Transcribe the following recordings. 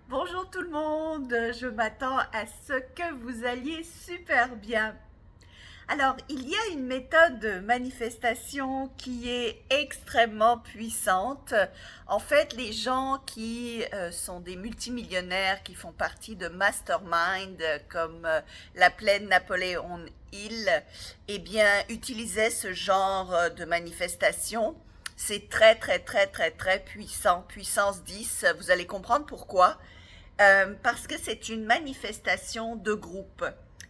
Bonjour tout le monde, je m'attends à ce que vous alliez super bien. Alors, il y a une méthode de manifestation qui est extrêmement puissante. En fait, les gens qui sont des multimillionnaires, qui font partie de mastermind comme l'appelait Napoléon Hill, eh bien, utilisaient ce genre de manifestation. C'est très, très, très, très, très puissant, puissance 10. Vous allez comprendre pourquoi. Parce que c'est une manifestation de groupe.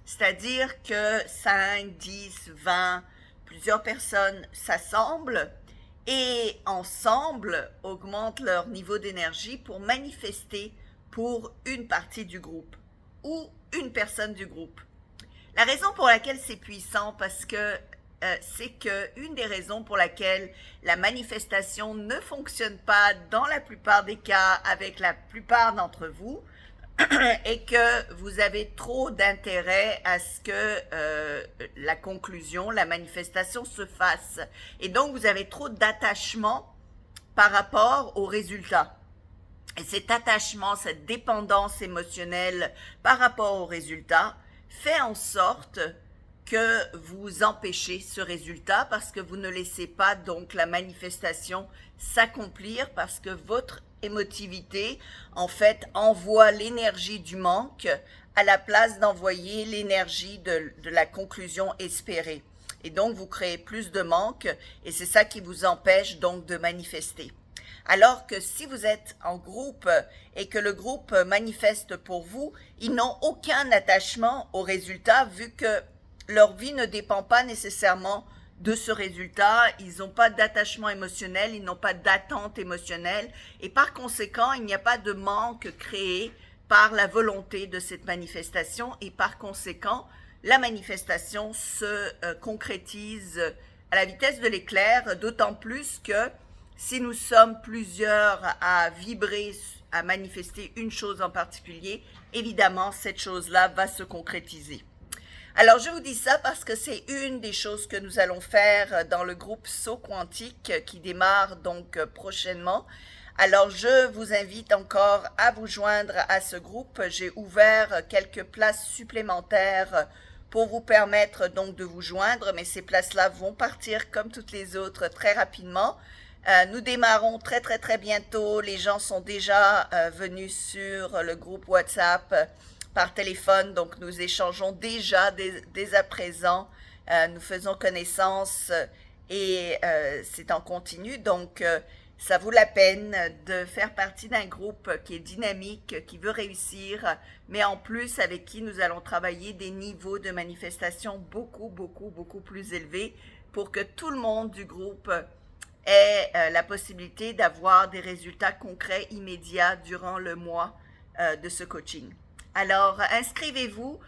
C'est-à-dire que 5, 10, 20, plusieurs personnes s'assemblent et ensemble augmentent leur niveau d'énergie pour manifester pour une partie du groupe ou une personne du groupe. La raison pour laquelle c'est puissant, parce que c'est que une des raisons pour laquelle la manifestation ne fonctionne pas dans la plupart des cas avec la plupart d'entre vous est que vous avez trop d'intérêt à ce que la conclusion, la manifestation se fasse. Et donc vous avez trop d'attachement par rapport au résultat. Et cet attachement, cette dépendance émotionnelle par rapport au résultat fait en sorte que vous empêchez ce résultat parce que vous ne laissez pas donc la manifestation s'accomplir parce que votre émotivité en fait envoie l'énergie du manque à la place d'envoyer l'énergie de la conclusion espérée. Et donc vous créez plus de manque et c'est ça qui vous empêche donc de manifester. Alors que si vous êtes en groupe et que le groupe manifeste pour vous, ils n'ont aucun attachement au résultat vu que leur vie ne dépend pas nécessairement de ce résultat, ils n'ont pas d'attachement émotionnel, ils n'ont pas d'attente émotionnelle et par conséquent, il n'y a pas de manque créé par la volonté de cette manifestation et par conséquent, la manifestation se concrétise à la vitesse de l'éclair, d'autant plus que si nous sommes plusieurs à vibrer, à manifester une chose en particulier, évidemment, cette chose-là va se concrétiser. Alors, je vous dis ça parce que c'est une des choses que nous allons faire dans le groupe Saut Quantique qui démarre donc prochainement. Alors, je vous invite encore à vous joindre à ce groupe. J'ai ouvert quelques places supplémentaires pour vous permettre donc de vous joindre, mais ces places-là vont partir comme toutes les autres très rapidement. Nous démarrons très très très bientôt. Les gens sont déjà venus sur le groupe WhatsApp par téléphone, donc nous échangeons déjà dès à présent. Nous faisons connaissance et c'est en continu, donc ça vaut la peine de faire partie d'un groupe qui est dynamique, qui veut réussir, mais en plus avec qui nous allons travailler des niveaux de manifestation beaucoup, beaucoup, beaucoup plus élevés pour que tout le monde du groupe ait la possibilité d'avoir des résultats concrets immédiats durant le mois de ce coaching. Alors, inscrivez-vous,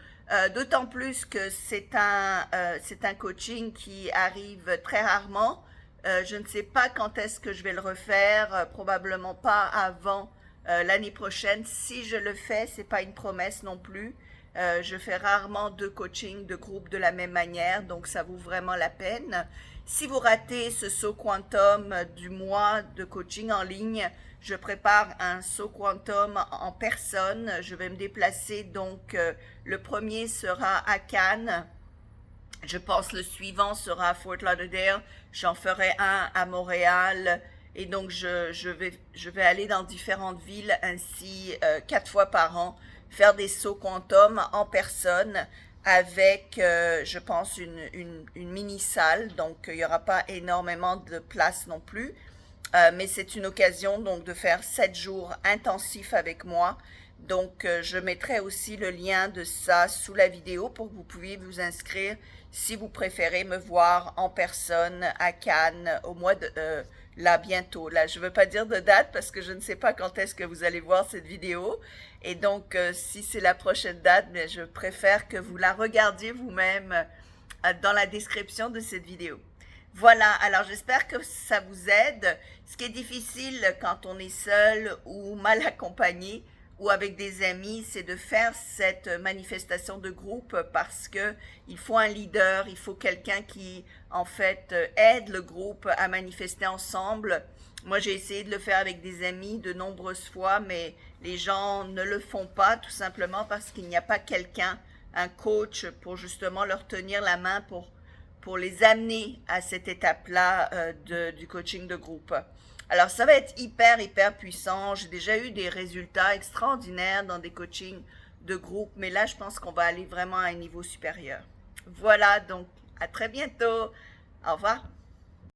d'autant plus que c'est un coaching qui arrive très rarement. Je ne sais pas quand est-ce que je vais le refaire, probablement pas avant l'année prochaine. Si je le fais, c'est pas une promesse non plus. Je fais rarement deux coachings de groupe de la même manière, donc ça vaut vraiment la peine. Si vous ratez ce saut quantum du mois de coaching en ligne, je prépare un saut quantum en personne. Je vais me déplacer, donc le premier sera à Cannes. Je pense le suivant sera à Fort Lauderdale. J'en ferai un à Montréal. Et donc je vais aller dans différentes villes ainsi 4 fois par an, faire des sauts quantum en personne avec, je pense, une mini-salle. Donc il n'y aura pas énormément de place non plus. Mais c'est une occasion donc de faire 7 jours intensifs avec moi. Donc je mettrai aussi le lien de ça sous la vidéo pour que vous puissiez vous inscrire si vous préférez me voir en personne à Cannes au mois de là bientôt. Là, je ne veux pas dire de date parce que je ne sais pas quand est-ce que vous allez voir cette vidéo. Et donc si c'est la prochaine date, mais je préfère que vous la regardiez vous-même dans la description de cette vidéo. Voilà, alors j'espère que ça vous aide. Ce qui est difficile quand on est seul ou mal accompagné ou avec des amis, c'est de faire cette manifestation de groupe parce que il faut un leader, il faut quelqu'un qui en fait aide le groupe à manifester ensemble. Moi, j'ai essayé de le faire avec des amis de nombreuses fois, mais les gens ne le font pas tout simplement parce qu'il n'y a pas quelqu'un, un coach pour justement leur tenir la main pour les amener à cette étape-là du coaching de groupe. Alors ça va être hyper puissant. J'ai déjà eu des résultats extraordinaires dans des coachings de groupe, mais là je pense qu'on va aller vraiment à un niveau supérieur. Voilà, donc à très bientôt. Au revoir.